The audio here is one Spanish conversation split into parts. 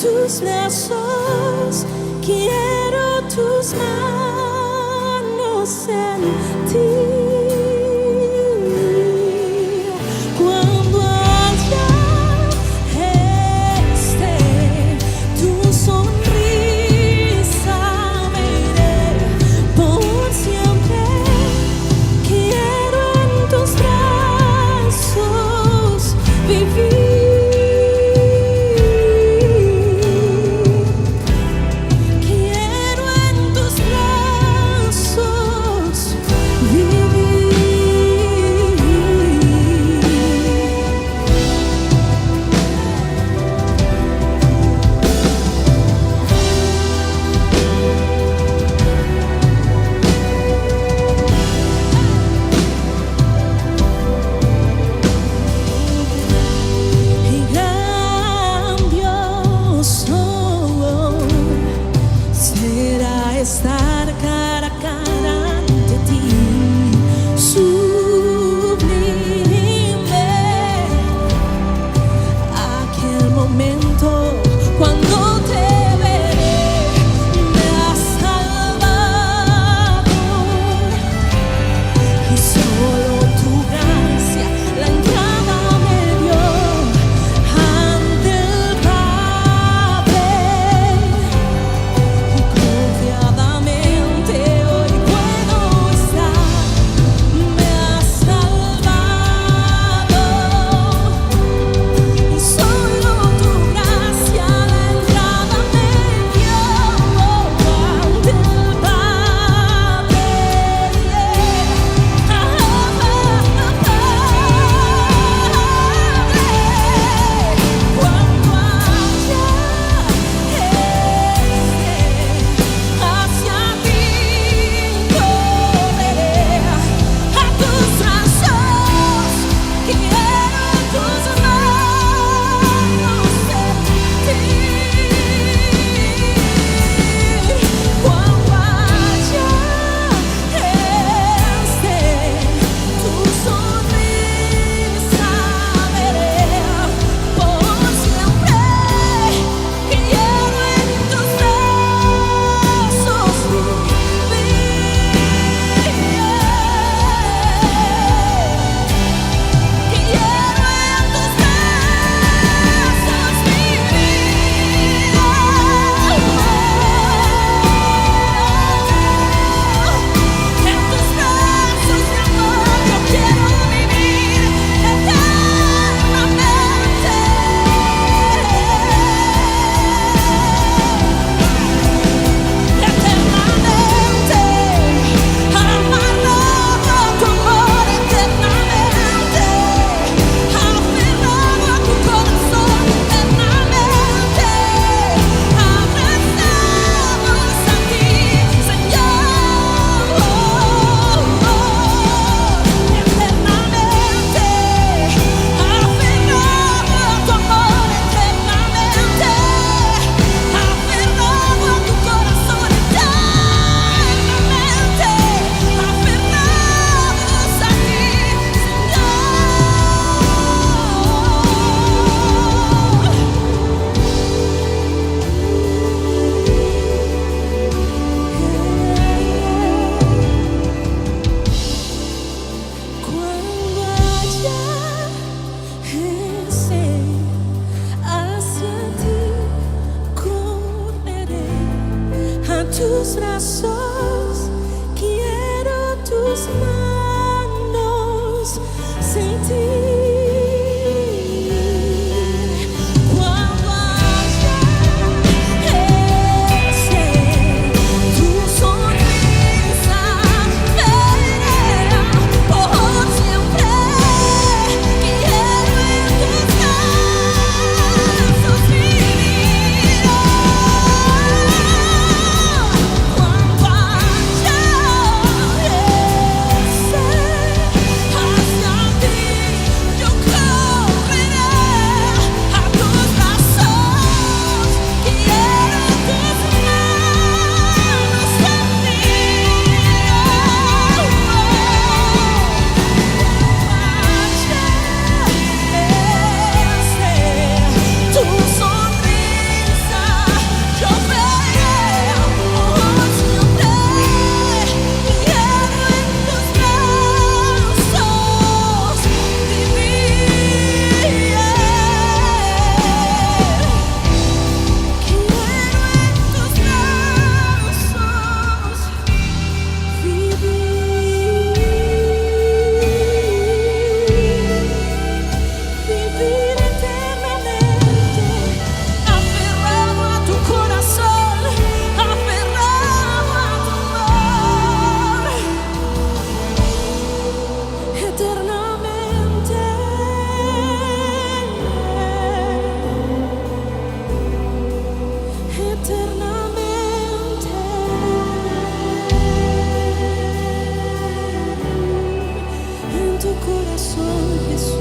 tus brazos, quiero tus manos sentir. Cuando allá esté tu sonrisa, veré por siempre. Quiero en tus brazos vivir. Quiero en tus brazos vivir. sin ti. Cuando haya ese tu sonrisa, veré por siempre. Quiero en tus brazos vivir. Cuando haya ese hacia ti, yo correré a tus brazos. Quiero tus manos tu sonrisa, yo veré por siempre. Quiero en tus brazos vivir. Quiero en tus brazos vivir eternamente, aferrado a tu corazón, aferrado a tu amor, eternamente, eternamente, en tu corazón, Jesús.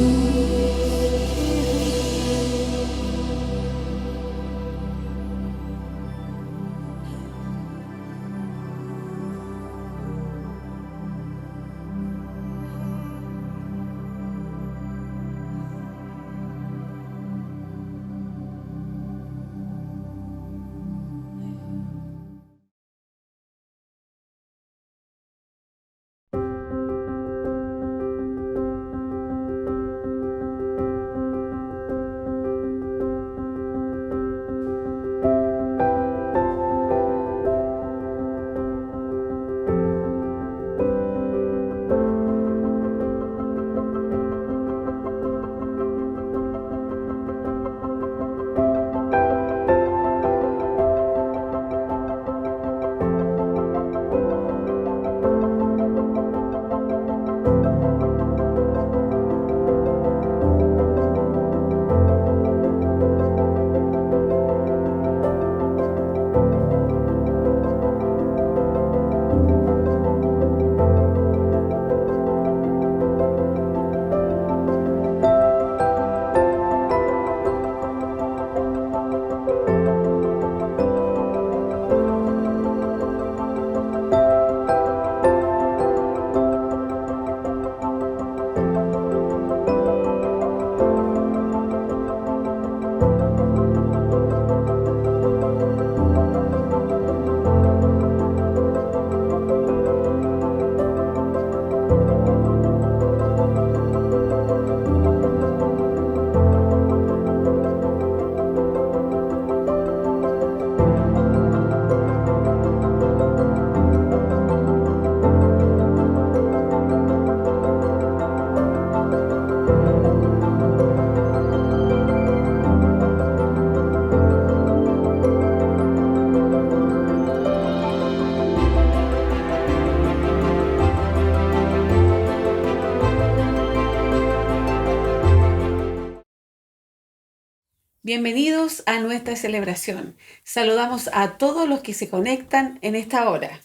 Bienvenidos a nuestra celebración. Saludamos a todos los que se conectan en esta hora.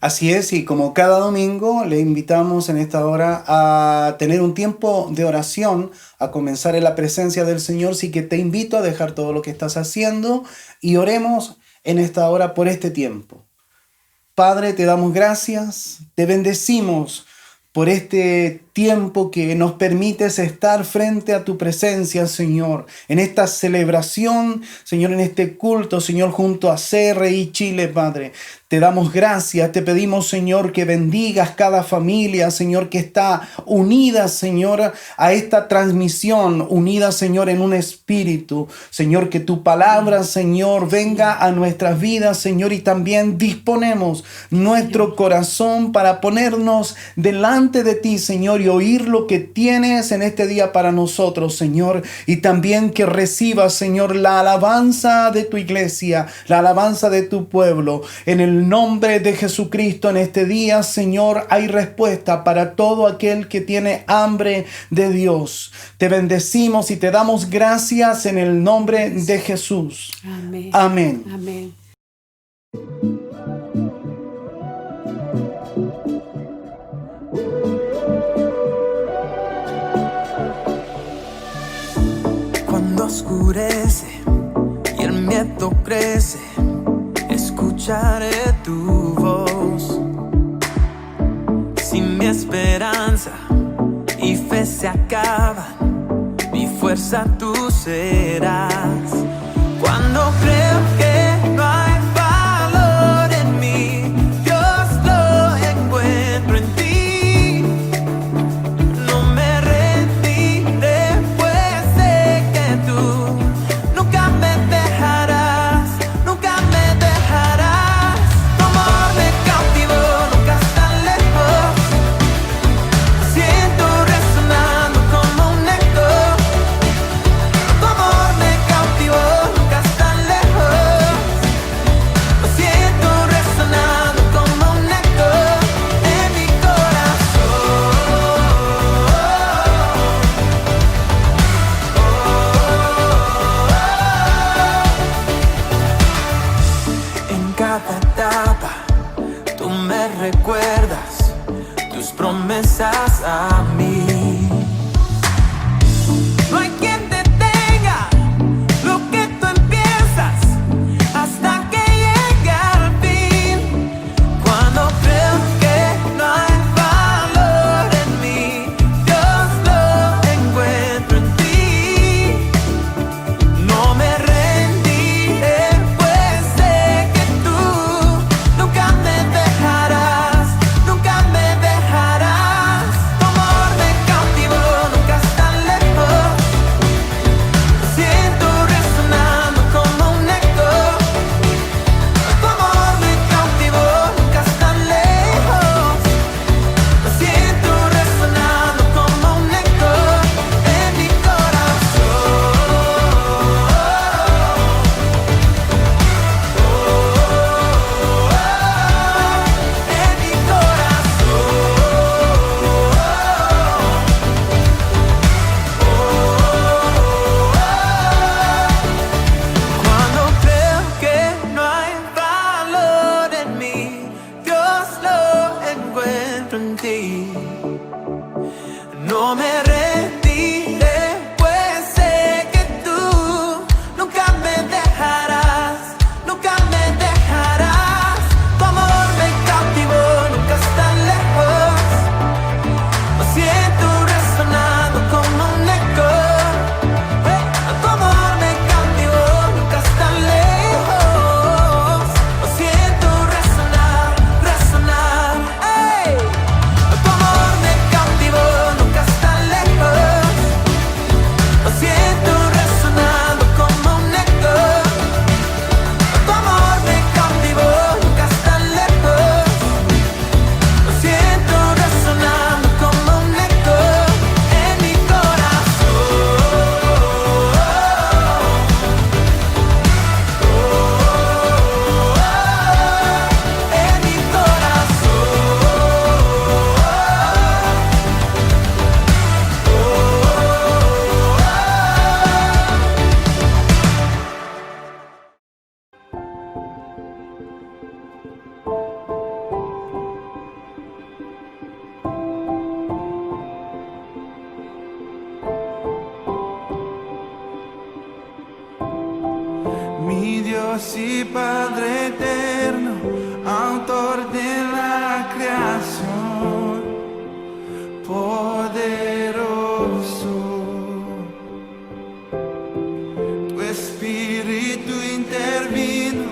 Así es, y como cada domingo le invitamos en esta hora a tener un tiempo de oración, a comenzar en la presencia del Señor. Así que te invito a dejar todo lo que estás haciendo y oremos en esta hora por este tiempo. Padre, te damos gracias, te bendecimos por este tiempo que nos permites estar frente a tu presencia, Señor, en esta celebración, Señor, en este culto, Señor, junto a CRI Chile, Padre. Te damos gracias, te pedimos, Señor, que bendigas cada familia, Señor, que está unida, Señor, a esta transmisión, unida, Señor, en un espíritu. Señor, que tu palabra, Señor, venga a nuestras vidas, Señor, y también disponemos nuestro corazón para ponernos delante de ti, Señor, y oír lo que tienes en este día para nosotros, Señor. Y también que recibas, Señor, la alabanza de tu iglesia, la alabanza de tu pueblo. En el nombre de Jesucristo, en este día, Señor, hay respuesta para todo aquel que tiene hambre de Dios. Te bendecimos y te damos gracias en el nombre de Jesús. Amén. Amén. Amén. Cuando oscurece y el miedo crece, escucharé tu voz. Si mi esperanza y fe se acaban, mi fuerza tú serás. Cuando creo que no hay valor en mí, Dios lo encuentro en ti. No me rendiré, pues sé que tú nunca me dejarás, nunca me dejarás. Tu amor me cautivó, nunca estás lejos. Siento resonando como un eco. Tu amor me cautivó, nunca estás lejos. Lo siento resonando como un eco en mi corazón. En cada etapa tú me recuerdas tus promesas a mí. No hay quien detenga lo que tú empiezas hasta que llegue al fin. Cuando creo que no hay valor en mí, Dios lo encuentro en ti. No me rendiré, pues sé que tú nunca me dejarás, nunca me dejarás. Tu amor me cautivó, nunca estás lejos. Siento resonando como un eco. Tu amor me cautivó, nunca estás lejos. Siento resonando como un eco en mi corazón. En mi corazón. Cuando creo que no hay valor en mí, Dios lo encuentro en ti. No me rendiré, pues sé que tú nunca me dejarás, nunca me dejarás. Tu amor me cautivó, nunca estás lejos. Lo siento resonando como un eco. Tu amor me cautivó, nunca estás lejos. Lo siento resonar, resonar. ¡Ey! Tu amor me cautivó, nunca estás lejos. Lo siento resonando como un eco. Tu amor me cautivó, nunca estás lejos. Lo siento resonando como un eco en mi corazón. En mi Mi Dios y Padre eterno, autor de la creación, poderoso. Tu espíritu intervino,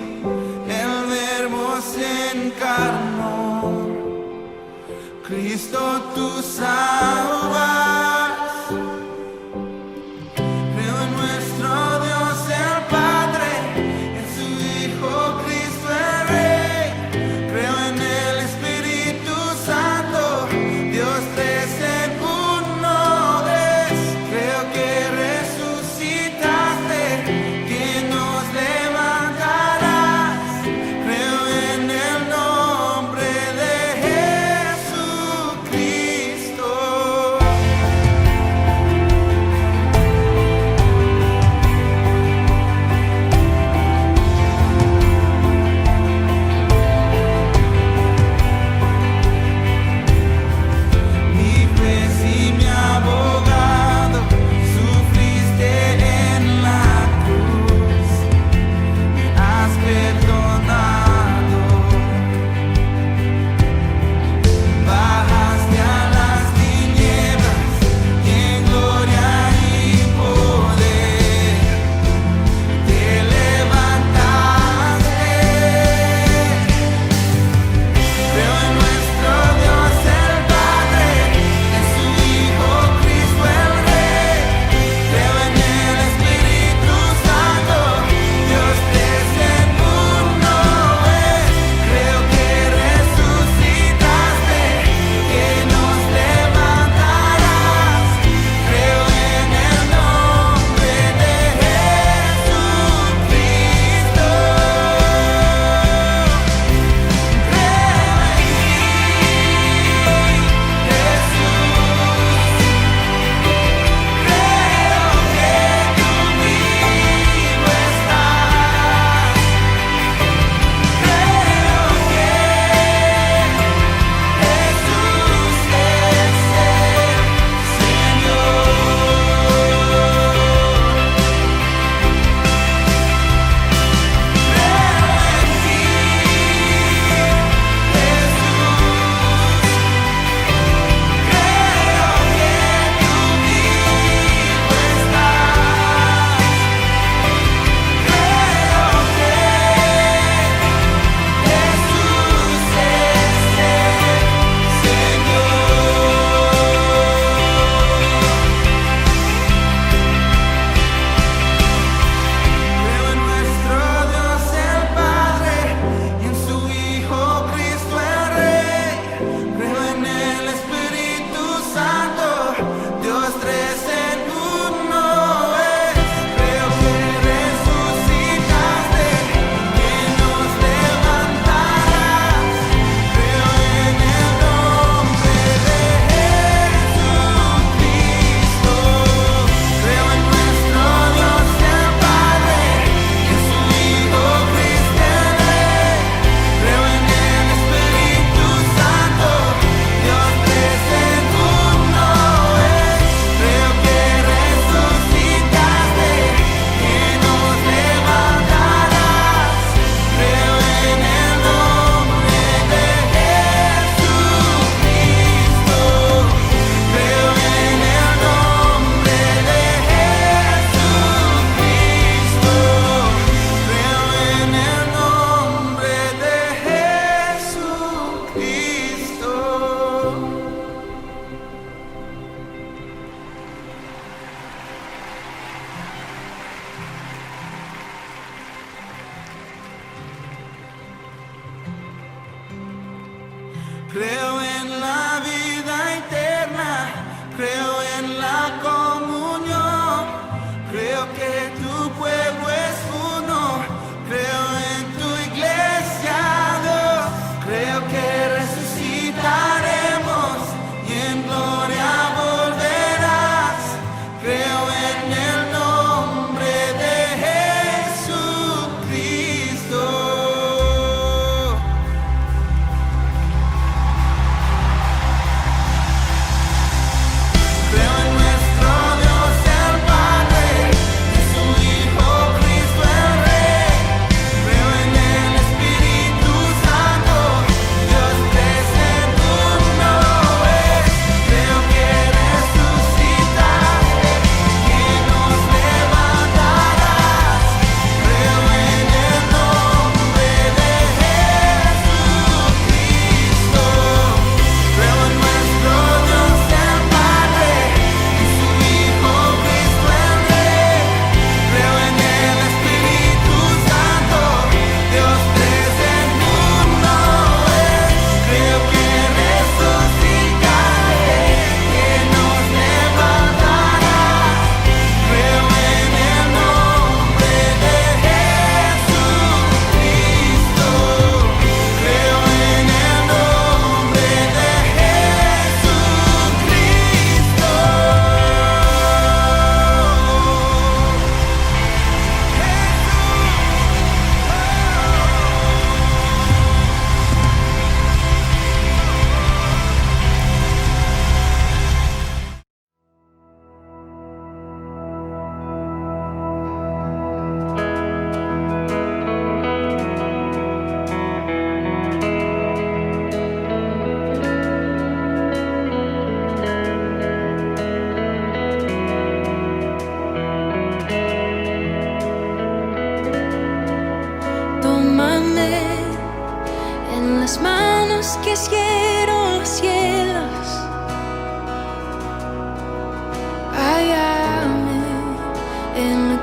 el verbo se encarnó. Cristo, tú salvas. Creo en nuestro Dios el Padre, en su Hijo Cristo el Rey. Creo en el Espíritu Santo, Dios tres en uno.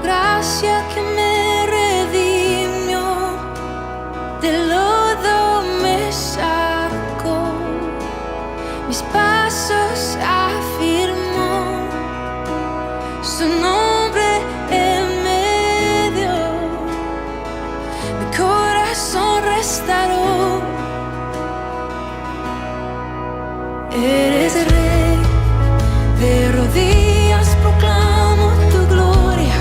gracia que me redimió, del lodo me sacó, mis pasos afirmó, su nombre él me dio, mi corazón restauró. Eres el rey, de rodillas proclamo tu gloria.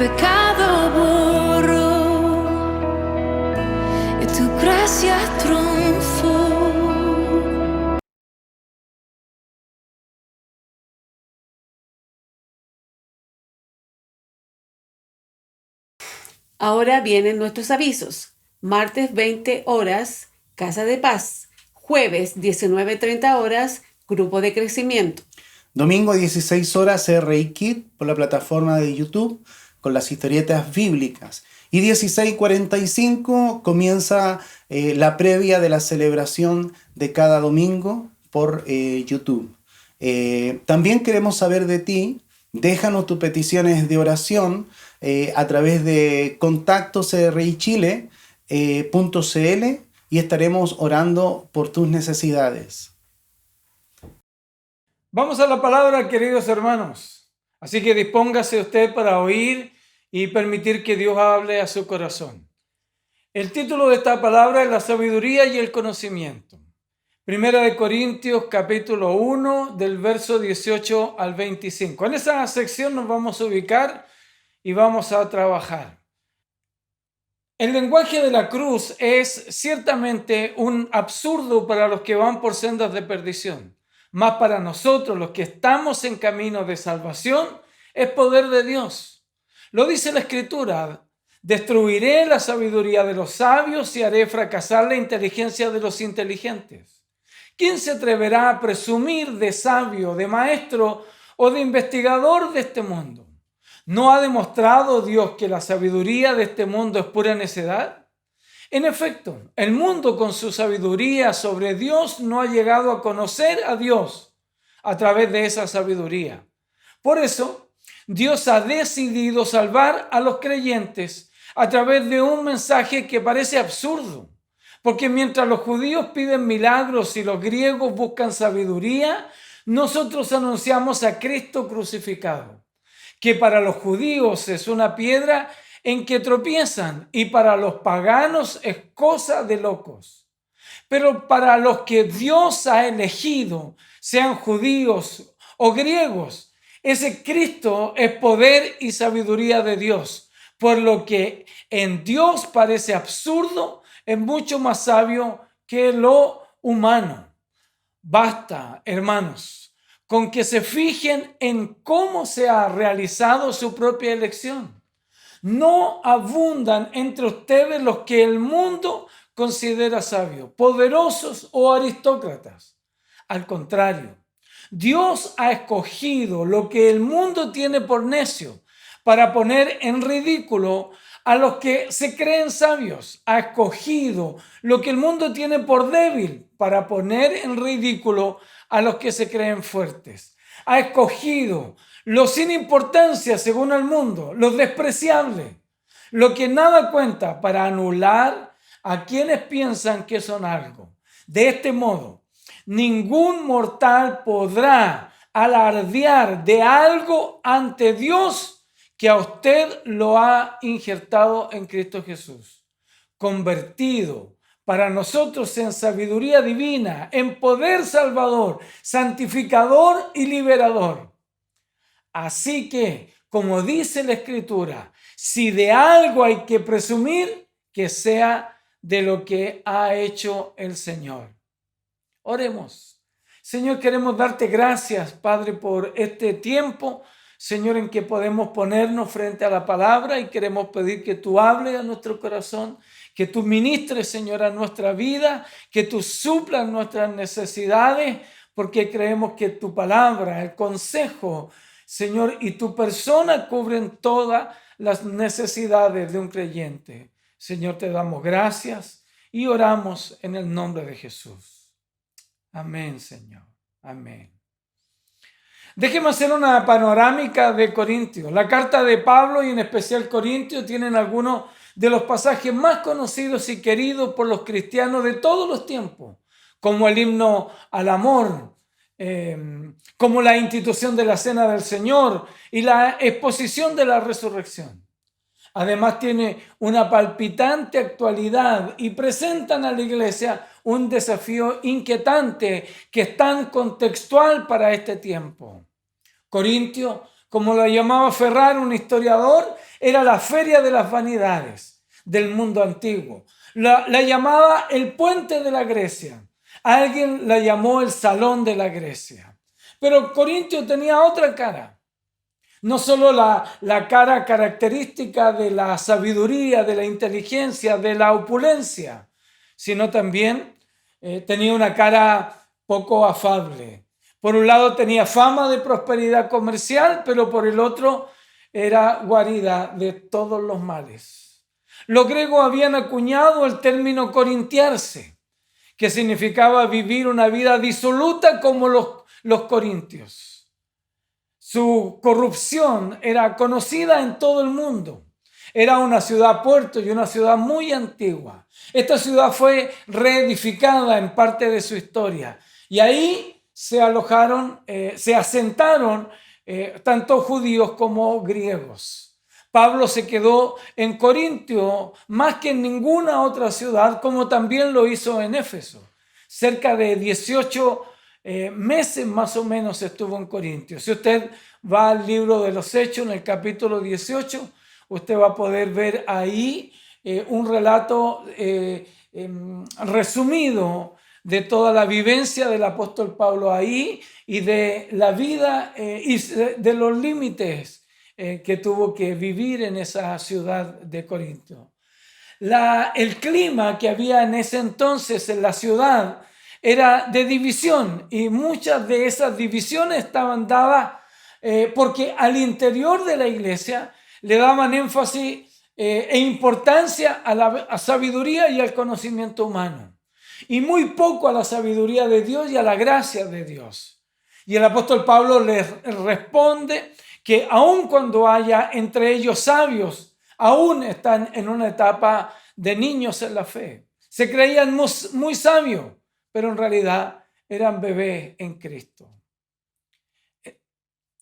pecado borró y tu gracia triunfó. Ahora vienen nuestros avisos. Martes 20 horas, Casa de Paz. Jueves 19:30 horas, Grupo de Crecimiento. Domingo 16 horas RI Kid por la plataforma de YouTube con las historietas bíblicas. Y 16:45 comienza la previa de la celebración de cada domingo por YouTube. También queremos saber de ti. Déjanos tus peticiones de oración a través de contactos@richile.cl y estaremos orando por tus necesidades. Vamos a la palabra, queridos hermanos. Así que dispóngase usted para oír y permitir que Dios hable a su corazón. El título de esta palabra es la sabiduría y el conocimiento. Primera de Corintios, capítulo 1, del verso 18 al 25. En esa sección nos vamos a ubicar y vamos a trabajar. El lenguaje de la cruz es ciertamente un absurdo para los que van por sendas de perdición. Mas para nosotros, los que estamos en camino de salvación, es poder de Dios. Lo dice la Escritura: destruiré la sabiduría de los sabios y haré fracasar la inteligencia de los inteligentes. ¿Quién se atreverá a presumir de sabio, de maestro o de investigador de este mundo? ¿No ha demostrado Dios que la sabiduría de este mundo es pura necedad? En efecto, el mundo con su sabiduría sobre Dios no ha llegado a conocer a Dios a través de esa sabiduría. Por eso, Dios ha decidido salvar a los creyentes a través de un mensaje que parece absurdo. Porque mientras los judíos piden milagros y los griegos buscan sabiduría, nosotros anunciamos a Cristo crucificado, que para los judíos es una piedra en que tropiezan y para los paganos es cosa de locos. Pero para los que Dios ha elegido, sean judíos o griegos, ese Cristo es poder y sabiduría de Dios, por lo que en Dios parece absurdo, es mucho más sabio que lo humano. Basta, hermanos, con que se fijen en cómo se ha realizado su propia elección. No abundan entre ustedes los que el mundo considera sabios, poderosos o aristócratas. Al contrario, Dios ha escogido lo que el mundo tiene por necio para poner en ridículo a los que se creen sabios. Ha escogido lo que el mundo tiene por débil para poner en ridículo a los que se creen fuertes. Ha escogido lo sin importancia según el mundo, lo despreciable, lo que nada cuenta para anular a quienes piensan que son algo. De este modo, ningún mortal podrá alardear de algo ante Dios que a usted lo ha injertado en Cristo Jesús, convertido para nosotros en sabiduría divina, en poder salvador, santificador y liberador. Así que, como dice la Escritura, si de algo hay que presumir, que sea de lo que ha hecho el Señor. Oremos. Señor, queremos darte gracias, Padre, por este tiempo, Señor, en que podemos ponernos frente a la palabra y queremos pedir que tú hables a nuestro corazón, que tú ministres, Señor, a nuestra vida, que tú suplas nuestras necesidades, porque creemos que tu palabra, el consejo, Señor, y tu persona cubren todas las necesidades de un creyente. Señor, te damos gracias y oramos en el nombre de Jesús. Amén, Señor. Amén. Déjeme hacer una panorámica de Corintios. La carta de Pablo y en especial Corintios tienen algunos de los pasajes más conocidos y queridos por los cristianos de todos los tiempos, como el himno al amor, como la institución de la Cena del Señor y la exposición de la resurrección. Además tiene una palpitante actualidad y presentan a la iglesia un desafío inquietante que es tan contextual para este tiempo. Corintios, como la llamaba Ferrar, un historiador, era la feria de las vanidades del mundo antiguo. La llamaba el puente de la Grecia. Alguien la llamó el salón de la Grecia. Pero Corintio tenía otra cara. No solo la cara característica de la sabiduría, de la inteligencia, de la opulencia, sino también tenía una cara poco afable. Por un lado tenía fama de prosperidad comercial, pero por el otro era guarida de todos los males. Los griegos habían acuñado el término corintiarse, que significaba vivir una vida disoluta como los corintios. Su corrupción era conocida en todo el mundo. Era una ciudad-puerto y una ciudad muy antigua. Esta ciudad fue reedificada en parte de su historia. Y ahí se asentaron tanto judíos como griegos. Pablo se quedó en Corintio más que en ninguna otra ciudad, como también lo hizo en Éfeso. Cerca de 18 meses más o menos estuvo en Corintio. Si usted va al libro de los Hechos, en el capítulo 18, usted va a poder ver ahí un relato resumido de toda la vivencia del apóstol Pablo ahí y de la vida y de los límites que tuvo que vivir en esa ciudad de Corinto. El clima que había en ese entonces en la ciudad era de división y muchas de esas divisiones estaban dadas porque al interior de la iglesia le daban énfasis e importancia a la sabiduría y al conocimiento humano y muy poco a la sabiduría de Dios y a la gracia de Dios. Y el apóstol Pablo les responde que aun cuando haya entre ellos sabios, aún están en una etapa de niños en la fe. Se creían muy sabios, pero en realidad eran bebés en Cristo.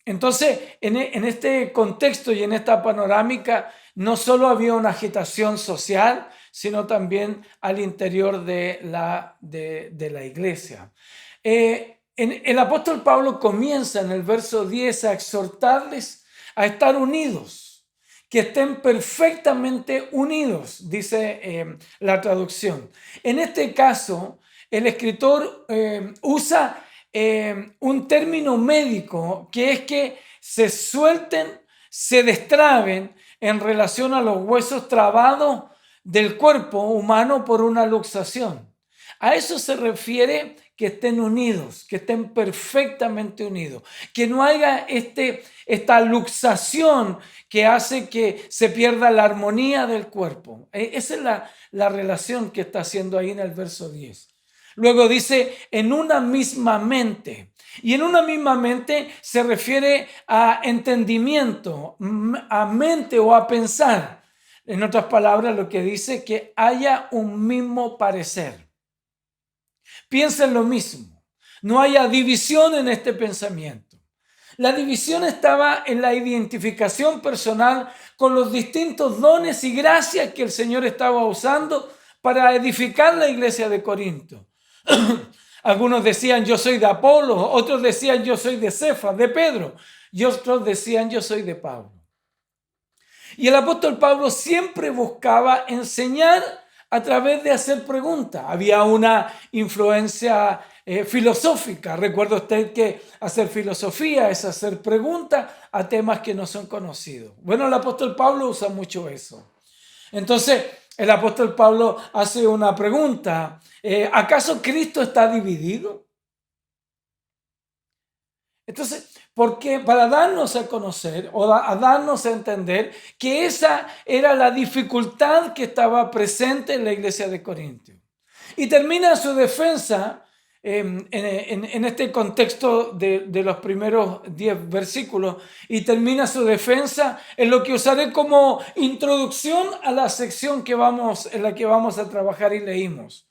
Entonces, en este contexto y en esta panorámica, no solo había una agitación social, sino también al interior de la iglesia. El apóstol Pablo comienza en el verso 10 a exhortarles a estar unidos, que estén perfectamente unidos, dice la traducción. En este caso, el escritor usa un término médico que es que se suelten, se destraben en relación a los huesos trabados del cuerpo humano por una luxación. A eso se refiere que estén unidos, que estén perfectamente unidos, que no haya esta luxación que hace que se pierda la armonía del cuerpo. Esa es la relación que está haciendo ahí en el verso 10. Luego dice, en una misma mente. Y en una misma mente se refiere a entendimiento, a mente o a pensar. En otras palabras, lo que dice que haya un mismo parecer. Piensen lo mismo. No haya división en este pensamiento. La división estaba en la identificación personal con los distintos dones y gracias que el Señor estaba usando para edificar la iglesia de Corinto. Algunos decían yo soy de Apolo, otros decían yo soy de Cefas, de Pedro, y otros decían yo soy de Pablo. Y el apóstol Pablo siempre buscaba enseñar a través de hacer preguntas. Había una influencia filosófica. Recuerda usted que hacer filosofía es hacer preguntas a temas que no son conocidos. Bueno, el apóstol Pablo usa mucho eso. Entonces, el apóstol Pablo hace una pregunta. ¿Acaso Cristo está dividido? Entonces, ¿por qué? Para darnos a conocer o a darnos a entender que esa era la dificultad que estaba presente en la iglesia de Corinto. Y termina su defensa en este contexto de los primeros 10 versículos y termina su defensa en lo que usaré como introducción a la sección en la que vamos a trabajar y leímos.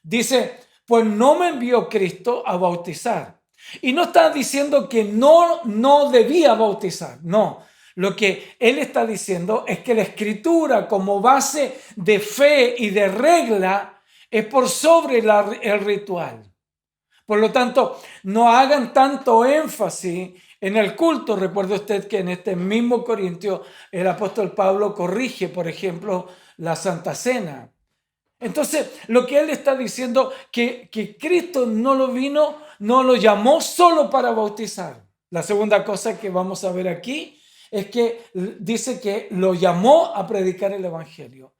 Dice, pues no me envió Cristo a bautizar. Y no está diciendo que no debía bautizar, no. Lo que él está diciendo es que la escritura como base de fe y de regla es por sobre el ritual. Por lo tanto, no hagan tanto énfasis En el culto, recuerde usted que en este mismo Corintio el apóstol Pablo corrige, por ejemplo, la Santa Cena. Entonces, lo que él está diciendo que Cristo no lo llamó solo para bautizar. La segunda cosa que vamos a ver aquí es que dice que lo llamó a predicar el evangelio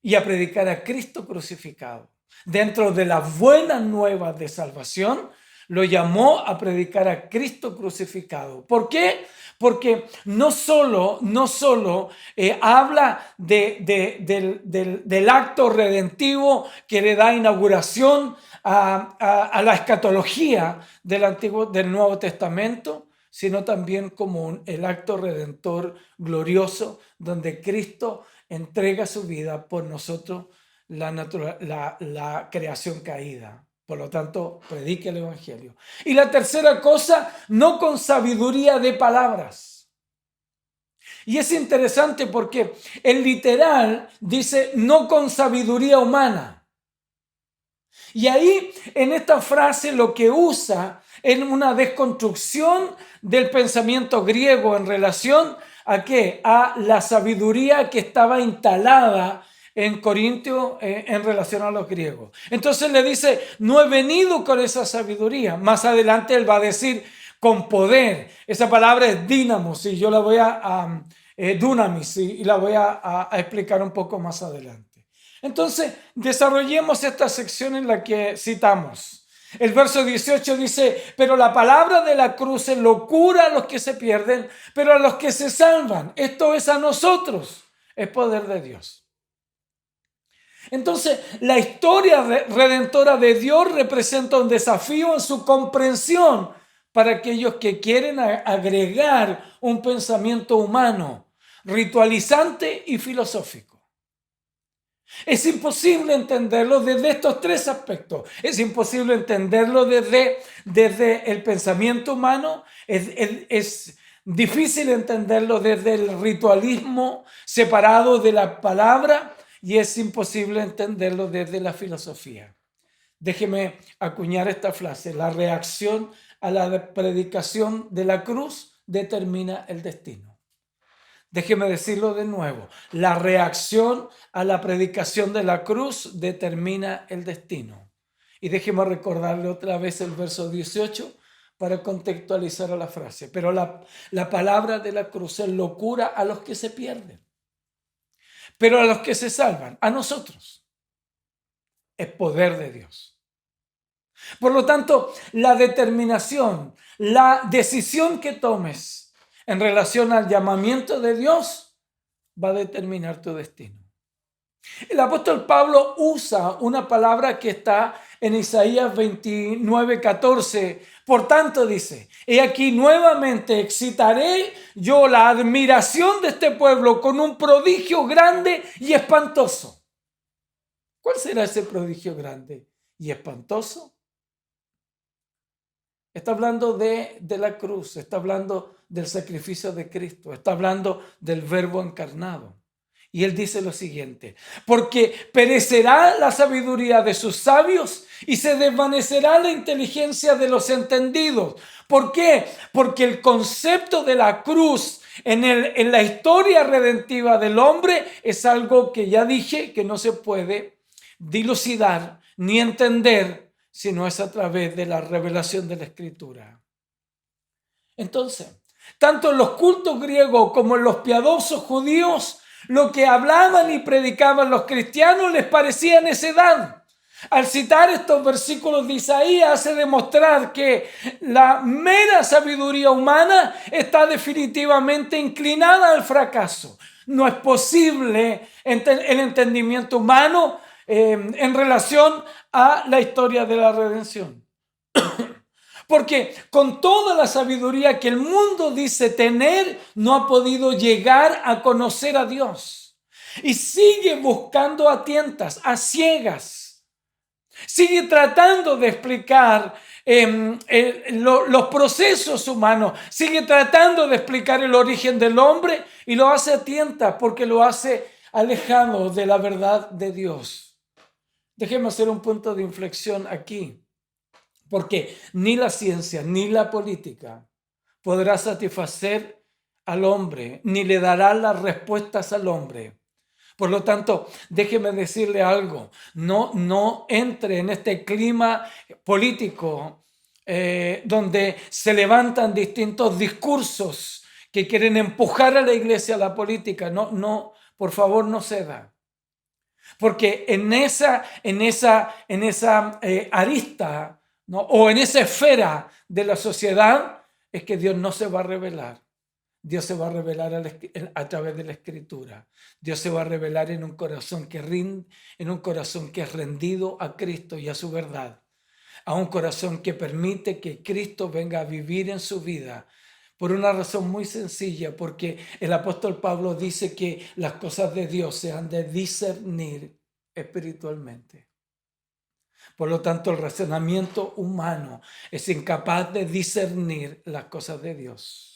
y a predicar a Cristo crucificado. Dentro de las buenas nuevas de salvación, lo llamó a predicar a Cristo crucificado. ¿Por qué? Porque no solo habla del acto redentivo que le da inauguración a la escatología del Nuevo Testamento, sino también como el acto redentor glorioso donde Cristo entrega su vida por nosotros, la creación caída. Por lo tanto, predique el evangelio. Y la tercera cosa, no con sabiduría de palabras. Y es interesante porque el literal dice no con sabiduría humana. Y ahí en esta frase lo que usa es una desconstrucción del pensamiento griego en relación a ¿qué? A la sabiduría que estaba instalada en Corintio en relación a los griegos. Entonces le dice, no he venido con esa sabiduría. Más adelante él va a decir con poder. Esa palabra es dínamos y yo la voy dunamis y la voy a explicar un poco más adelante. Entonces desarrollemos esta sección en la que citamos. El verso 18 dice, pero la palabra de la cruz es locura a los que se pierden, pero a los que se salvan, esto es a nosotros, es poder de Dios. Entonces, la historia redentora de Dios representa un desafío en su comprensión para aquellos que quieren agregar un pensamiento humano, ritualizante y filosófico. Es imposible entenderlo desde estos tres aspectos. Es imposible entenderlo desde el pensamiento humano. Es difícil entenderlo desde el ritualismo separado de la palabra. Y es imposible entenderlo desde la filosofía. Déjeme acuñar esta frase. La reacción a la predicación de la cruz determina el destino. Déjeme decirlo de nuevo. La reacción a la predicación de la cruz determina el destino. Y déjeme recordarle otra vez el verso 18 para contextualizar a la frase. Pero la palabra de la cruz es locura a los que se pierden. Pero a los que se salvan, a nosotros, es poder de Dios. Por lo tanto, la determinación, la decisión que tomes en relación al llamamiento de Dios va a determinar tu destino. El apóstol Pablo usa una palabra que está en Isaías 29:14. Por tanto dice, he aquí nuevamente excitaré yo la admiración de este pueblo con un prodigio grande y espantoso. ¿Cuál será ese prodigio grande y espantoso? Está hablando de la cruz, está hablando del sacrificio de Cristo, está hablando del Verbo encarnado. Y él dice lo siguiente, porque perecerá la sabiduría de sus sabios y se desvanecerá la inteligencia de los entendidos. ¿Por qué? Porque el concepto de la cruz en la historia redentiva del hombre es algo que ya dije que no se puede dilucidar ni entender si no es a través de la revelación de la Escritura. Entonces, tanto en los cultos griegos como en los piadosos judíos, lo que hablaban y predicaban los cristianos les parecía necedad. Al citar estos versículos de Isaías hace demostrar que la mera sabiduría humana está definitivamente inclinada al fracaso. No es posible el entendimiento humano en relación a la historia de la redención. Porque con toda la sabiduría que el mundo dice tener, no ha podido llegar a conocer a Dios. Y sigue buscando a tientas, a ciegas. Sigue tratando de explicar los procesos humanos. Sigue tratando de explicar el origen del hombre y lo hace a tientas porque lo hace alejado de la verdad de Dios. Déjeme hacer un punto de inflexión aquí. Porque ni la ciencia ni la política podrá satisfacer al hombre, ni le dará las respuestas al hombre. Por lo tanto, déjeme decirle algo, no entre en este clima político donde se levantan distintos discursos que quieren empujar a la iglesia a la política. No, por favor, no ceda. Porque en esa arista, ¿no? O en esa esfera de la sociedad es que Dios no se va a revelar. Dios se va a revelar a través de la Escritura. Dios se va a revelar en un corazón que es rendido a Cristo y a su verdad. A un corazón que permite que Cristo venga a vivir en su vida. Por una razón muy sencilla, porque el apóstol Pablo dice que las cosas de Dios se han de discernir espiritualmente. Por lo tanto, el razonamiento humano es incapaz de discernir las cosas de Dios.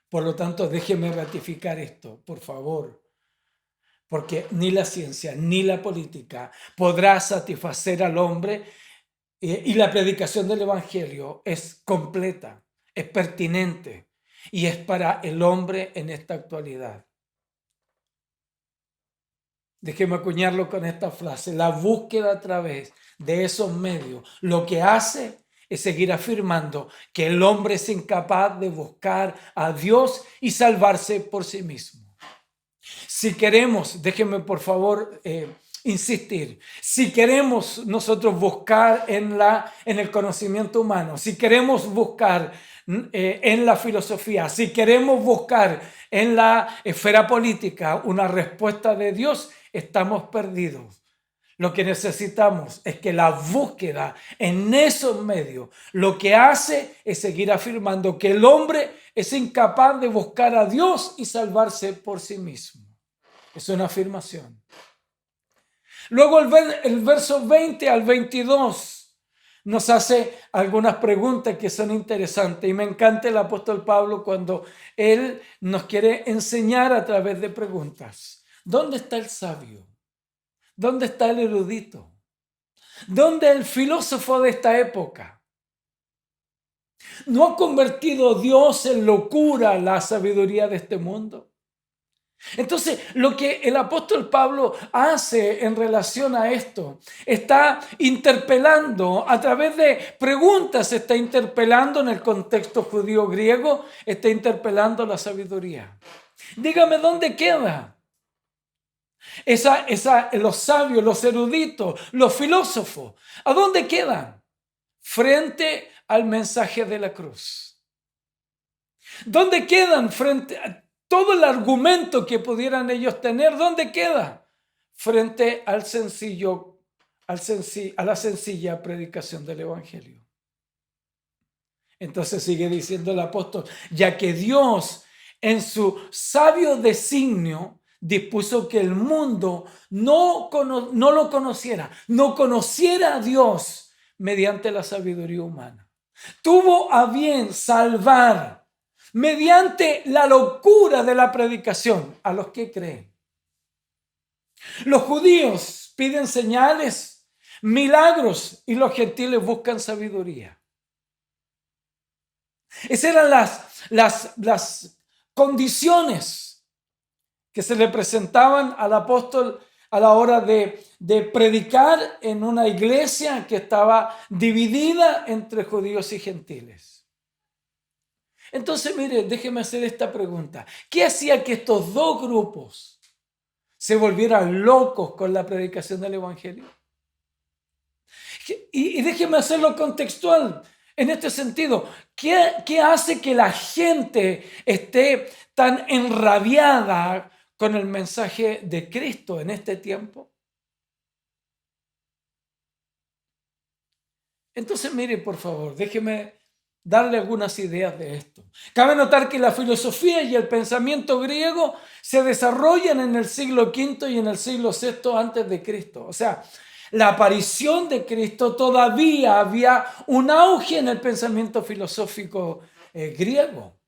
Por lo tanto, déjeme ratificar esto, por favor, porque ni la ciencia ni la política podrá satisfacer al hombre y la predicación del Evangelio es completa, es pertinente y es para el hombre en esta actualidad. Déjeme acuñarlo con esta frase: la búsqueda a través de esos medios lo que hace es seguir afirmando que el hombre es incapaz de buscar a Dios y salvarse por sí mismo. Si queremos, déjenme por favor insistir, si queremos nosotros buscar en el conocimiento humano, si queremos buscar en la filosofía, si queremos buscar en la esfera política una respuesta de Dios, estamos perdidos. Lo que necesitamos es que la búsqueda en esos medios lo que hace es seguir afirmando que el hombre es incapaz de buscar a Dios y salvarse por sí mismo. Es una afirmación. Luego el verso 20 al 22 nos hace algunas preguntas que son interesantes y me encanta el apóstol Pablo cuando él nos quiere enseñar a través de preguntas. ¿Dónde está el sabio? ¿Dónde está el erudito? ¿Dónde el filósofo de esta época? ¿No ha convertido Dios en locura la sabiduría de este mundo? Entonces, lo que el apóstol Pablo hace en relación a esto, está interpelando a través de preguntas, está interpelando en el contexto judío-griego, está interpelando la sabiduría. Dígame, ¿dónde queda? Los sabios, los eruditos, los filósofos, ¿a dónde quedan? Frente al mensaje de la cruz. ¿Dónde quedan frente a todo el argumento que pudieran ellos tener? ¿Dónde queda? Frente a la sencilla predicación del Evangelio. Entonces sigue diciendo el apóstol, ya que Dios en su sabio designio dispuso que el mundo no lo conociera, no conociera a Dios mediante la sabiduría humana. Tuvo a bien salvar mediante la locura de la predicación a los que creen. Los judíos piden señales, milagros y los gentiles buscan sabiduría. Esas eran las condiciones que se le presentaban al apóstol a la hora de predicar en una iglesia que estaba dividida entre judíos y gentiles. Entonces, mire, déjeme hacer esta pregunta. ¿Qué hacía que estos dos grupos se volvieran locos con la predicación del Evangelio? Y déjeme hacerlo contextual. En este sentido, ¿qué hace que la gente esté tan enrabiada con el mensaje de Cristo en este tiempo? Entonces, mire, por favor, déjeme darle algunas ideas de esto. Cabe notar que la filosofía y el pensamiento griego se desarrollan en el siglo V y en el siglo VI antes de Cristo. O sea, la aparición de Cristo todavía había un auge en el pensamiento filosófico griego.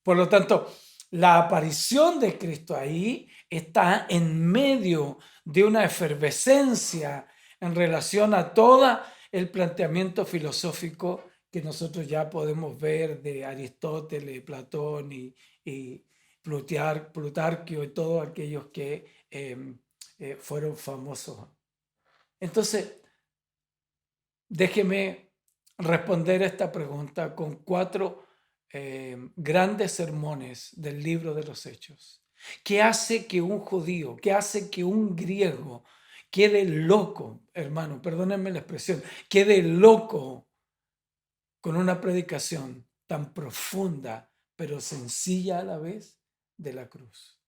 Por lo tanto, la aparición de Cristo ahí está en medio de una efervescencia en relación a todo el planteamiento filosófico que nosotros ya podemos ver de Aristóteles, Platón y Plutarquio y todos aquellos que fueron famosos. Entonces, déjeme responder a esta pregunta con 4 grandes sermones del libro de los Hechos. ¿Qué hace que un judío, qué hace que un griego quede loco, hermano? Perdónenme la expresión, quede loco con una predicación tan profunda, pero sencilla a la vez, de la cruz.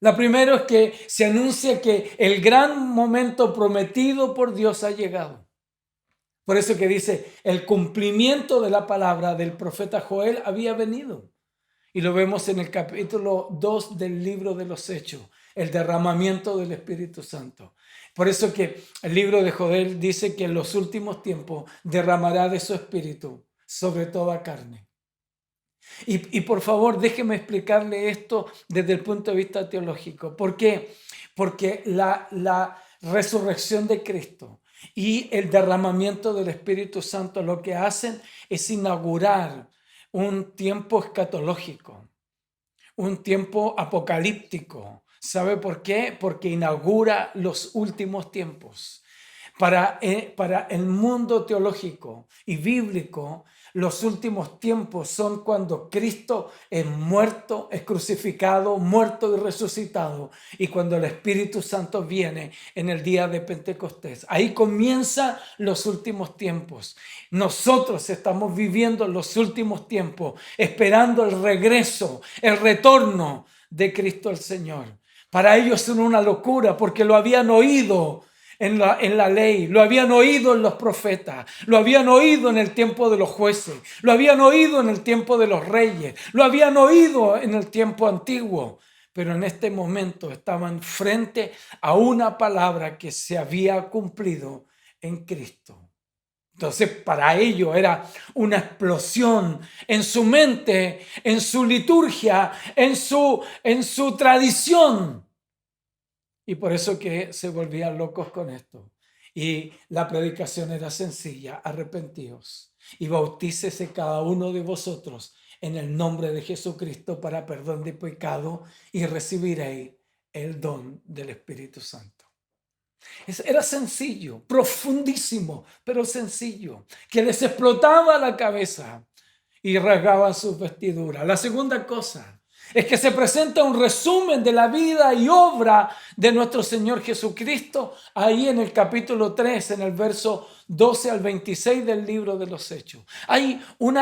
La primera es que se anuncia que el gran momento prometido por Dios ha llegado. Por eso que dice, el cumplimiento de la palabra del profeta Joel había venido. Y lo vemos en el capítulo 2 del libro de los Hechos, el derramamiento del Espíritu Santo. Por eso que el libro de Joel dice que en los últimos tiempos derramará de su Espíritu sobre toda carne. Y por favor, déjeme explicarle esto desde el punto de vista teológico. ¿Por qué? Porque la resurrección de Cristo y el derramamiento del Espíritu Santo lo que hacen es inaugurar un tiempo escatológico, un tiempo apocalíptico. ¿Sabe por qué? Porque inaugura los últimos tiempos. Para el mundo teológico y bíblico, los últimos tiempos son cuando Cristo es muerto, es crucificado, muerto y resucitado, y cuando el Espíritu Santo viene en el día de Pentecostés. Ahí comienzan los últimos tiempos. Nosotros estamos viviendo los últimos tiempos, esperando el regreso, el retorno de Cristo el Señor. Para ellos es una locura porque lo habían oído en la ley, lo habían oído en los profetas, lo habían oído en el tiempo de los jueces, lo habían oído en el tiempo de los reyes, lo habían oído en el tiempo antiguo, pero en este momento estaban frente a una palabra que se había cumplido en Cristo. Entonces para ellos era una explosión en su mente, en su liturgia, en su tradición. Y por eso que se volvían locos con esto. Y la predicación era sencilla: arrepentíos y bautícese cada uno de vosotros en el nombre de Jesucristo para perdón de pecado y recibiréis el don del Espíritu Santo. Era sencillo, profundísimo, pero sencillo, que les explotaba la cabeza y rasgaban sus vestiduras. La segunda cosa es que se presenta un resumen de la vida y obra de nuestro Señor Jesucristo ahí en el capítulo 3, en el verso 12 al 26 del libro de los Hechos. Hay un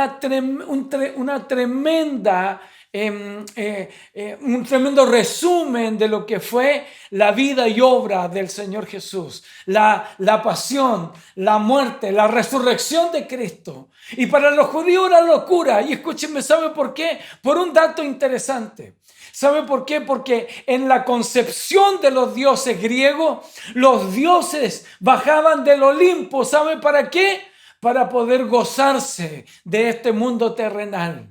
tremendo resumen de lo que fue la vida y obra del Señor Jesús, la pasión, la muerte, la resurrección de Cristo. Y para los judíos era locura. Y escúchenme, ¿sabe por qué? Por un dato interesante. ¿Sabe por qué? Porque en la concepción de los dioses griegos, los dioses bajaban del Olimpo. ¿Sabe para qué? Para poder gozarse de este mundo terrenal.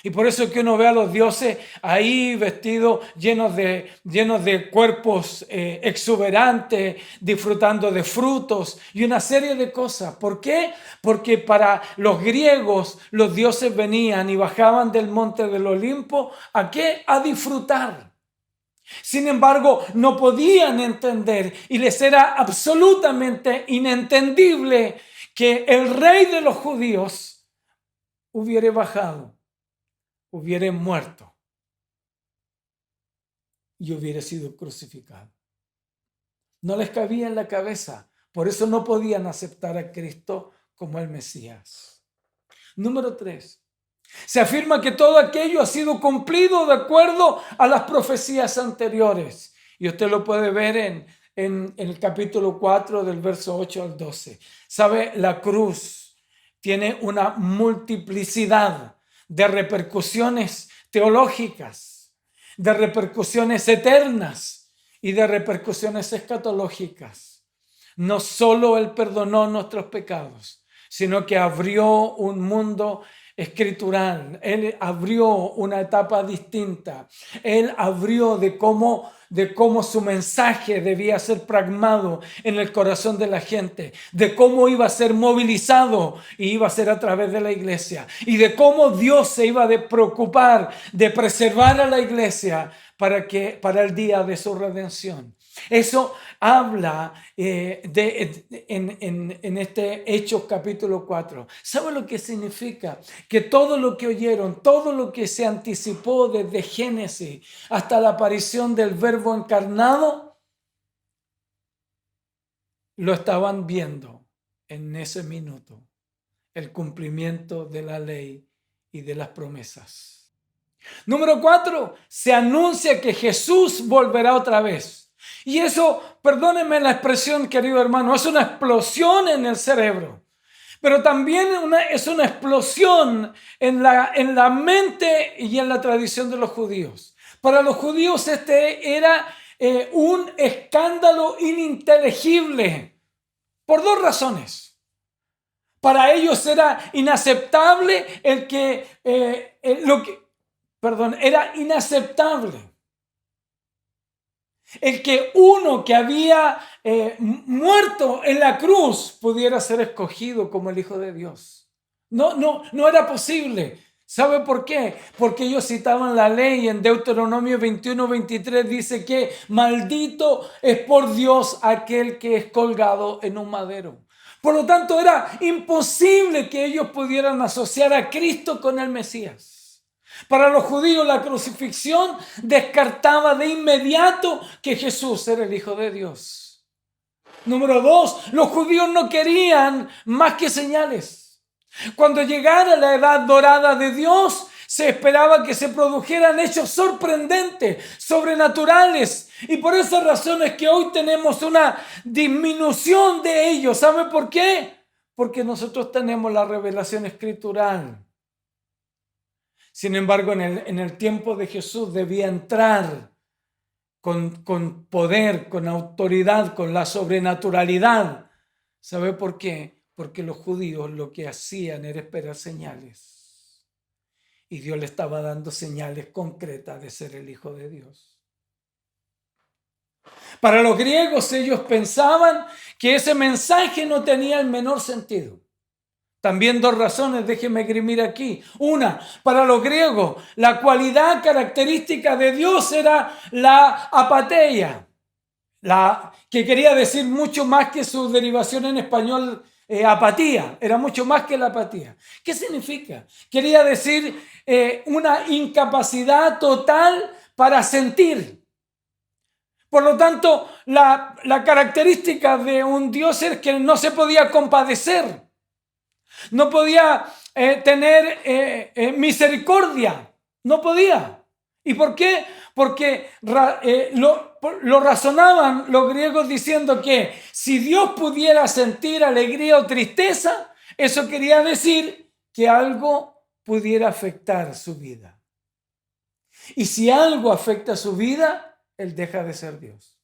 Y por eso es que uno ve a los dioses ahí vestidos, llenos de cuerpos exuberantes, disfrutando de frutos y una serie de cosas. ¿Por qué? Porque para los griegos los dioses venían y bajaban del monte del Olimpo. ¿A qué? A disfrutar. Sin embargo, no podían entender y les era absolutamente inentendible que el rey de los judíos hubiera bajado, hubiera muerto y hubiera sido crucificado. No les cabía en la cabeza. Por eso no podían aceptar a Cristo como el Mesías. Número 3. Se afirma que todo aquello ha sido cumplido de acuerdo a las profecías anteriores. Y usted lo puede ver en el capítulo 4 del verso 8 al 12. ¿Sabe? La cruz tiene una multiplicidad de repercusiones teológicas, de repercusiones eternas y de repercusiones escatológicas. No solo Él perdonó nuestros pecados, sino que abrió un mundo escritural. Él abrió una etapa distinta. Él abrió de cómo de cómo su mensaje debía ser pragmado en el corazón de la gente, de cómo iba a ser movilizado y iba a ser a través de la iglesia, y de cómo Dios se iba a preocupar de preservar a la iglesia para el día de su redención. Eso habla en este Hechos capítulo 4. ¿Sabe lo que significa? Que todo lo que oyeron, todo lo que se anticipó desde Génesis hasta la aparición del Verbo encarnado, lo estaban viendo en ese minuto. El cumplimiento de la ley y de las promesas. Número 4, se anuncia que Jesús volverá otra vez. Y eso, perdónenme la expresión, querido hermano, es una explosión en el cerebro. Pero también es una explosión en la mente y en la tradición de los judíos. Para los judíos este era un escándalo ininteligible por dos razones. Para ellos era inaceptable era inaceptable el que uno que había muerto en la cruz pudiera ser escogido como el Hijo de Dios. No era posible. ¿Sabe por qué? Porque ellos citaban la ley en Deuteronomio 21:23, dice que maldito es por Dios aquel que es colgado en un madero. Por lo tanto, era imposible que ellos pudieran asociar a Cristo con el Mesías. Para los judíos la crucifixión descartaba de inmediato que Jesús era el Hijo de Dios. Número 2, los judíos no querían más que señales. Cuando llegara la edad dorada de Dios, se esperaba que se produjeran hechos sorprendentes, sobrenaturales. Y por esas razones que hoy tenemos una disminución de ellos. ¿Sabe por qué? Porque nosotros tenemos la revelación escritural. Sin embargo, en el tiempo de Jesús debía entrar con poder, con autoridad, con la sobrenaturalidad. ¿Sabe por qué? Porque los judíos lo que hacían era esperar señales. Y Dios le estaba dando señales concretas de ser el Hijo de Dios. Para los griegos, ellos pensaban que ese mensaje no tenía el menor sentido. También dos razones, déjeme esgrimir aquí. Una, para los griegos, la cualidad característica de Dios era la apatheia, que quería decir mucho más que su derivación en español, apatía, era mucho más que la apatía. ¿Qué significa? Quería decir una incapacidad total para sentir. Por lo tanto, la característica de un Dios es que no se podía compadecer. No podía tener misericordia. No podía. ¿Y por qué? Porque lo razonaban los griegos diciendo que si Dios pudiera sentir alegría o tristeza, eso quería decir que algo pudiera afectar su vida. Y si algo afecta su vida, Él deja de ser Dios.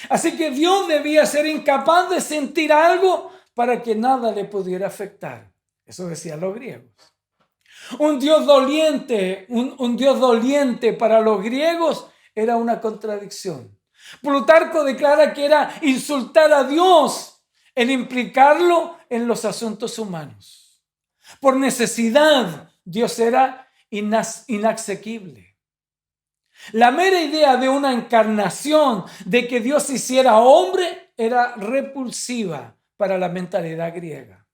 Así que Dios debía ser incapaz de sentir algo para que nada le pudiera afectar. Eso decían los griegos. Un Dios doliente, un Dios doliente para los griegos era una contradicción. Plutarco declara que era insultar a Dios el implicarlo en los asuntos humanos. Por necesidad, Dios era inasequible. La mera idea de una encarnación, de que Dios se hiciera hombre, era repulsiva para la mentalidad griega.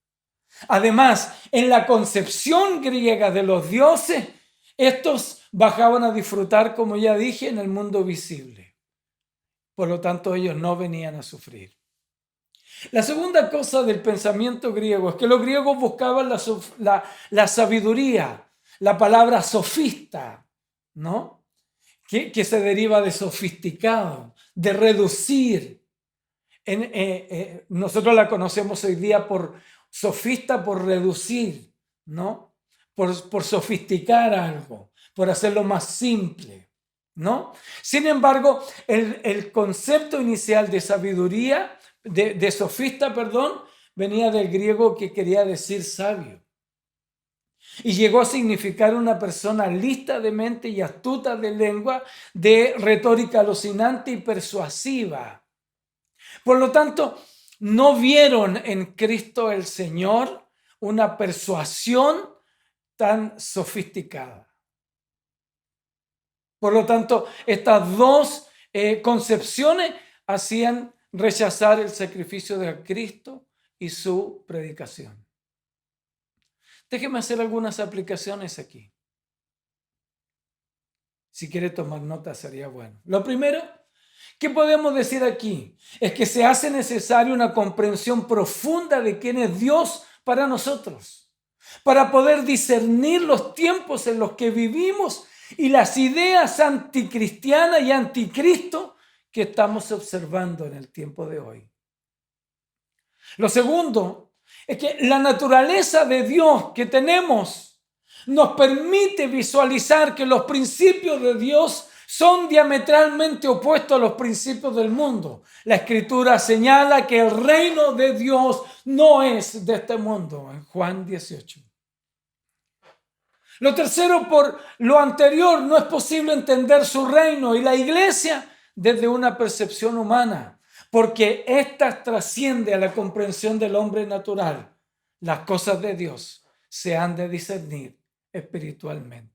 Además, en la concepción griega de los dioses, estos bajaban a disfrutar, como ya dije, en el mundo visible. Por lo tanto, ellos no venían a sufrir. La segunda cosa del pensamiento griego es que los griegos buscaban la sabiduría, la palabra sofista, ¿no? Que se deriva de sofisticado, de reducir. Nosotros la conocemos hoy día por sofista, por reducir, ¿no? Por sofisticar algo, por hacerlo más simple, ¿no? Sin embargo, el concepto inicial de sabiduría, de sofista, venía del griego que quería decir sabio. y llegó a significar una persona lista de mente y astuta de lengua, de retórica alucinante y persuasiva. Por lo tanto, no vieron en Cristo el Señor una persuasión tan sofisticada. Por lo tanto, estas dos concepciones hacían rechazar el sacrificio de Cristo y su predicación. Déjeme hacer algunas aplicaciones aquí. Si quiere tomar nota sería bueno. Lo primero, ¿qué podemos decir aquí? Es que se hace necesaria una comprensión profunda de quién es Dios para nosotros, para poder discernir los tiempos en los que vivimos y las ideas anticristianas y anticristo que estamos observando en el tiempo de hoy. Lo segundo es que la naturaleza de Dios que tenemos nos permite visualizar que los principios de Dios son diametralmente opuestos a los principios del mundo. La Escritura señala que el reino de Dios no es de este mundo, en Juan 18. Lo tercero, por lo anterior, no es posible entender su reino y la iglesia desde una percepción humana, porque ésta trasciende a la comprensión del hombre natural. Las cosas de Dios se han de discernir espiritualmente.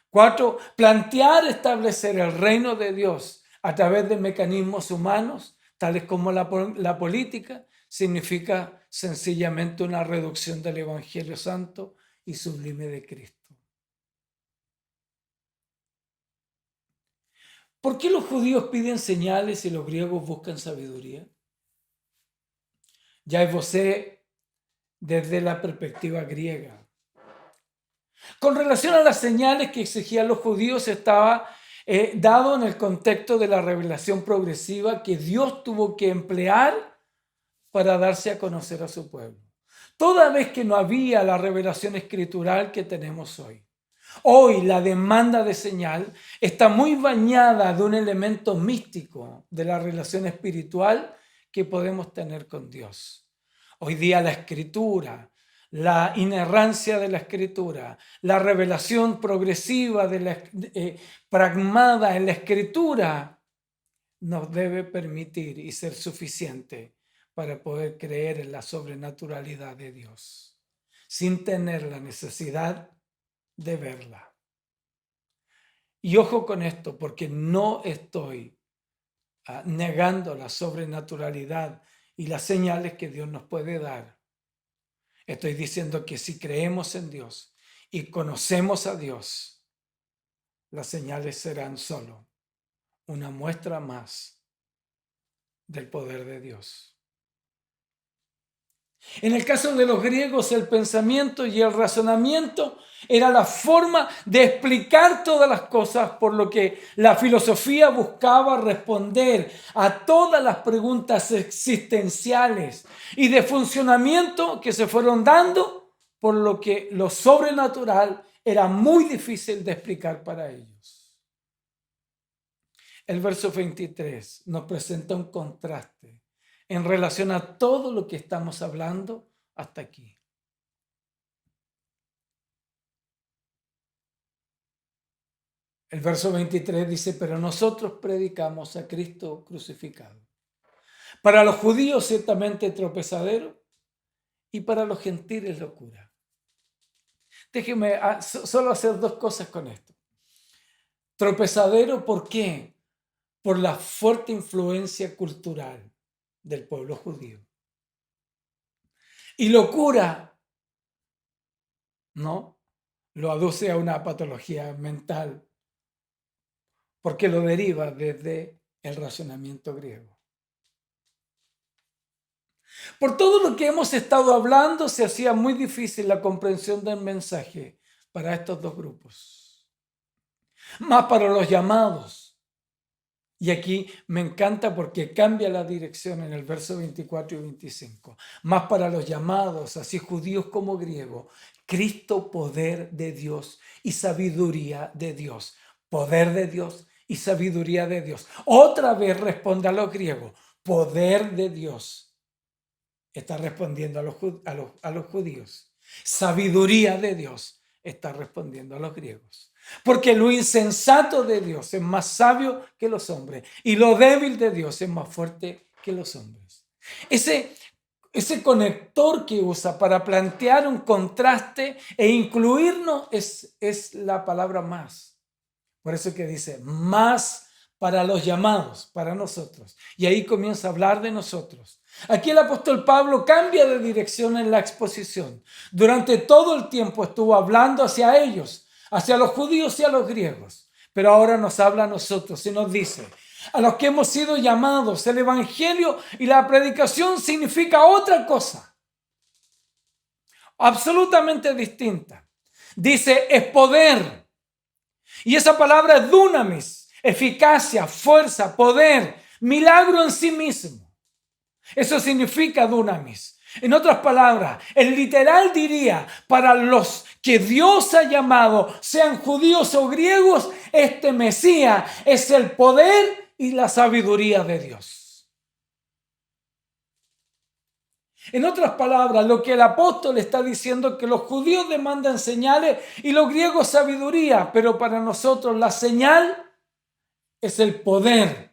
4. Plantear establecer el reino de Dios a través de mecanismos humanos, tales como la política, significa sencillamente una reducción del Evangelio Santo y sublime de Cristo. ¿Por qué los judíos piden señales y los griegos buscan sabiduría? Ya esbocé desde la perspectiva griega. Con relación a las señales que exigían los judíos, estaba dado en el contexto de la revelación progresiva que Dios tuvo que emplear para darse a conocer a su pueblo. Toda vez que no había la revelación escritural que tenemos hoy. Hoy la demanda de señal está muy bañada de un elemento místico de la relación espiritual que podemos tener con Dios. Hoy día la escritura, la inerrancia de la escritura, la revelación progresiva pragmada en la escritura nos debe permitir y ser suficiente para poder creer en la sobrenaturalidad de Dios, sin tener la necesidad de verla. Y ojo con esto, porque no estoy negando la sobrenaturalidad y las señales que Dios nos puede dar. Estoy diciendo que si creemos en Dios y conocemos a Dios, las señales serán solo una muestra más del poder de Dios. En el caso de los griegos, el pensamiento y el razonamiento era la forma de explicar todas las cosas, por lo que la filosofía buscaba responder a todas las preguntas existenciales y de funcionamiento que se fueron dando, por lo que lo sobrenatural era muy difícil de explicar para ellos. El verso 23 nos presenta un contraste en relación a todo lo que estamos hablando hasta aquí. El verso 23 dice, pero nosotros predicamos a Cristo crucificado. Para los judíos ciertamente tropezadero y para los gentiles locura. Déjeme solo hacer dos cosas con esto. Tropezadero, ¿por qué? Por la fuerte influencia cultural del pueblo judío. Y locura, ¿no? Lo aduce a una patología mental, porque lo deriva desde el razonamiento griego. Por todo lo que hemos estado hablando, se hacía muy difícil la comprensión del mensaje para estos dos grupos. Más para los llamados. Y aquí me encanta porque cambia la dirección en el verso 24 y 25. Más para los llamados, así judíos como griegos, Cristo, poder de Dios y sabiduría de Dios. Poder de Dios y sabiduría de Dios. Otra vez responde a los griegos, poder de Dios. Está respondiendo a los judíos. Sabiduría de Dios está respondiendo a los griegos. Porque lo insensato de Dios es más sabio que los hombres y lo débil de Dios es más fuerte que los hombres. Ese conector que usa para plantear un contraste e incluirnos es la palabra más. Por eso que dice más para los llamados, para nosotros. Y ahí comienza a hablar de nosotros. Aquí el apóstol Pablo cambia de dirección en la exposición. Durante todo el tiempo estuvo hablando hacia ellos, hacia los judíos y a los griegos. Pero ahora nos habla a nosotros y nos dice, a los que hemos sido llamados, el evangelio y la predicación significa otra cosa, absolutamente distinta. Dice, es poder. Y esa palabra es dunamis, eficacia, fuerza, poder, milagro en sí mismo. Eso significa dunamis. En otras palabras, el literal diría, para los que Dios ha llamado, sean judíos o griegos, este Mesías es el poder y la sabiduría de Dios. En otras palabras, lo que el apóstol está diciendo es que los judíos demandan señales y los griegos sabiduría, pero para nosotros la señal es el poder.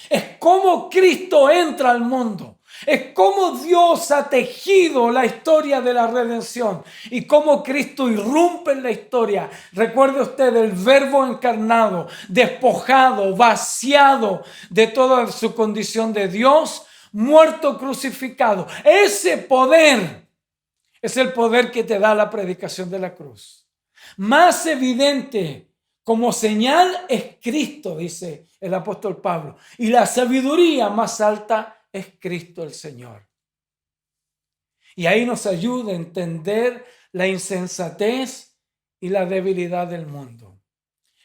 Es cómo Cristo entra al mundo. Es cómo Dios ha tejido la historia de la redención y cómo Cristo irrumpe en la historia. Recuerde usted el verbo encarnado, despojado, vaciado de toda su condición de Dios, muerto, crucificado. Ese poder es el poder que te da la predicación de la cruz. Más evidente como señal es Cristo, dice el apóstol Pablo. Y la sabiduría más alta es Cristo el Señor. Y ahí nos ayuda a entender la insensatez y la debilidad del mundo.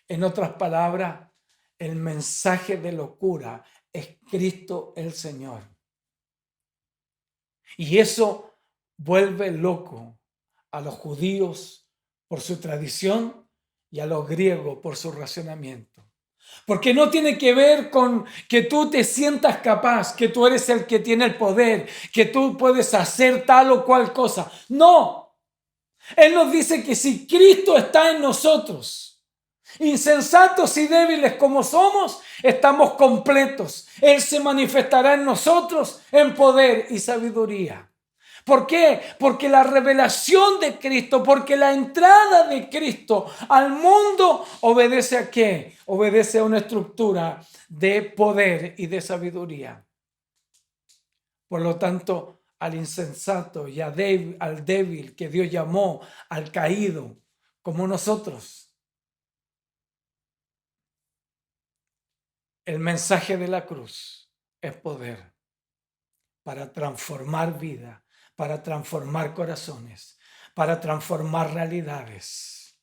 En otras palabras, el mensaje de locura es Cristo el Señor. Y eso vuelve loco a los judíos por su tradición y a los griegos por su razonamiento. Porque no tiene que ver con que tú te sientas capaz, que tú eres el que tiene el poder, que tú puedes hacer tal o cual cosa. No. Él nos dice que si Cristo está en nosotros, insensatos y débiles como somos, estamos completos. Él se manifestará en nosotros en poder y sabiduría. ¿Por qué? Porque la revelación de Cristo, porque la entrada de Cristo al mundo obedece ¿a qué? Obedece a una estructura de poder y de sabiduría. Por lo tanto, al insensato y al débil que Dios llamó, al caído, como nosotros, el mensaje de la cruz es poder para transformar vida, para transformar corazones, para transformar realidades.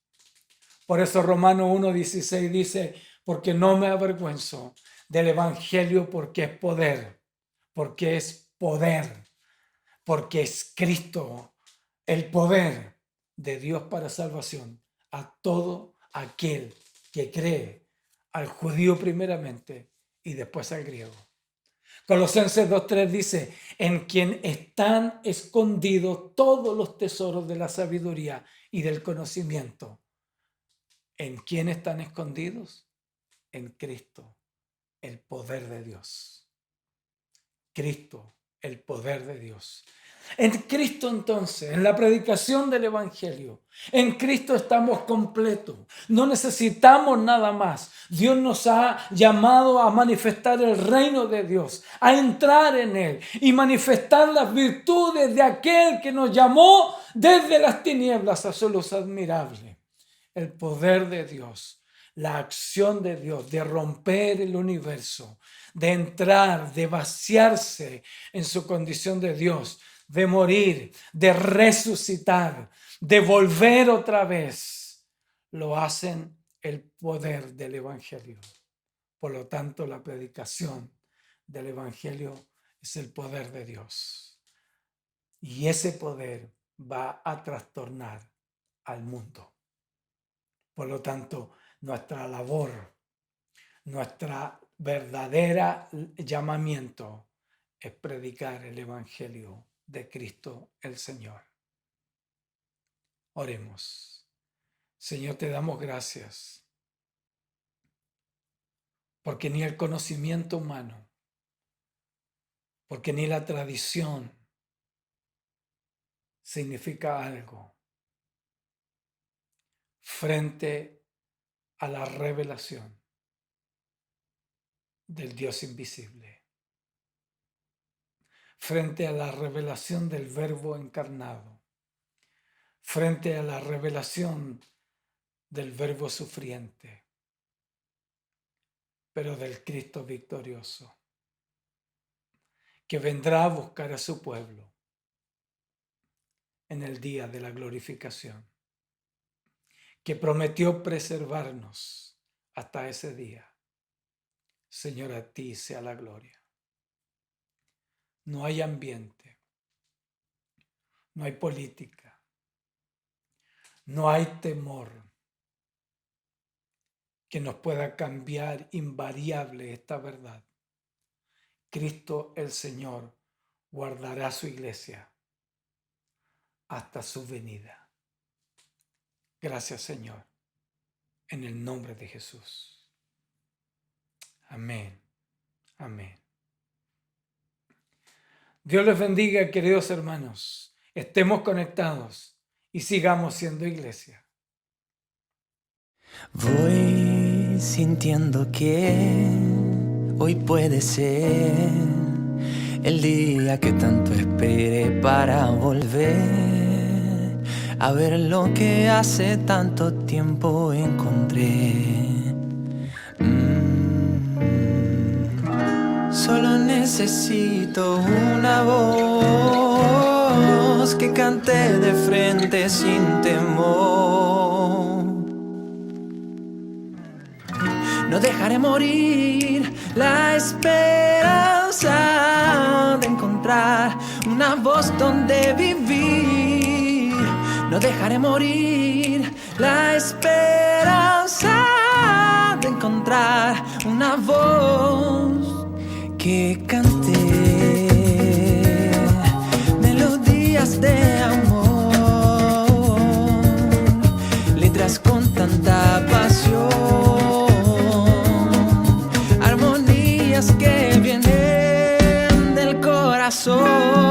Por eso Romanos 1:16 dice, porque no me avergüenzo del evangelio porque es poder, porque es Cristo, el poder de Dios para salvación a todo aquel que cree, al judío primeramente y después al griego. Colosenses 2:3 dice, en quien están escondidos todos los tesoros de la sabiduría y del conocimiento. ¿En quién están escondidos? En Cristo, el poder de Dios. Cristo, el poder de Dios. En Cristo entonces, en la predicación del evangelio, en Cristo estamos completos. No necesitamos nada más. Dios nos ha llamado a manifestar el reino de Dios, a entrar en él y manifestar las virtudes de aquel que nos llamó desde las tinieblas a su luz admirable. El poder de Dios, la acción de Dios de romper el universo, de entrar, de vaciarse en su condición de Dios, de morir, de resucitar, de volver otra vez, lo hacen el poder del evangelio. Por lo tanto, la predicación del evangelio es el poder de Dios. Y ese poder va a trastornar al mundo. Por lo tanto, nuestra labor, nuestra verdadera llamamiento es predicar el evangelio de Cristo el Señor. Oremos. Señor, te damos gracias, porque ni el conocimiento humano, porque ni la tradición significa algo frente a la revelación del Dios invisible, frente a la revelación del Verbo encarnado, frente a la revelación del Verbo sufriente, pero del Cristo victorioso, que vendrá a buscar a su pueblo en el día de la glorificación, que prometió preservarnos hasta ese día. Señor, a ti sea la gloria. No hay ambiente, no hay política, no hay temor que nos pueda cambiar invariable esta verdad. Cristo el Señor guardará su iglesia hasta su venida. Gracias, Señor, en el nombre de Jesús. Amén. Amén. Dios les bendiga, queridos hermanos. Estemos conectados y sigamos siendo iglesia. Voy sintiendo que hoy puede ser el día que tanto esperé para volver a ver lo que hace tanto tiempo encontré. Solo necesito una voz que cante de frente sin temor. No dejaré morir la esperanza de encontrar una voz donde vivir. No dejaré morir la esperanza de encontrar una voz que cante melodías de amor, letras con tanta pasión, armonías que vienen del corazón.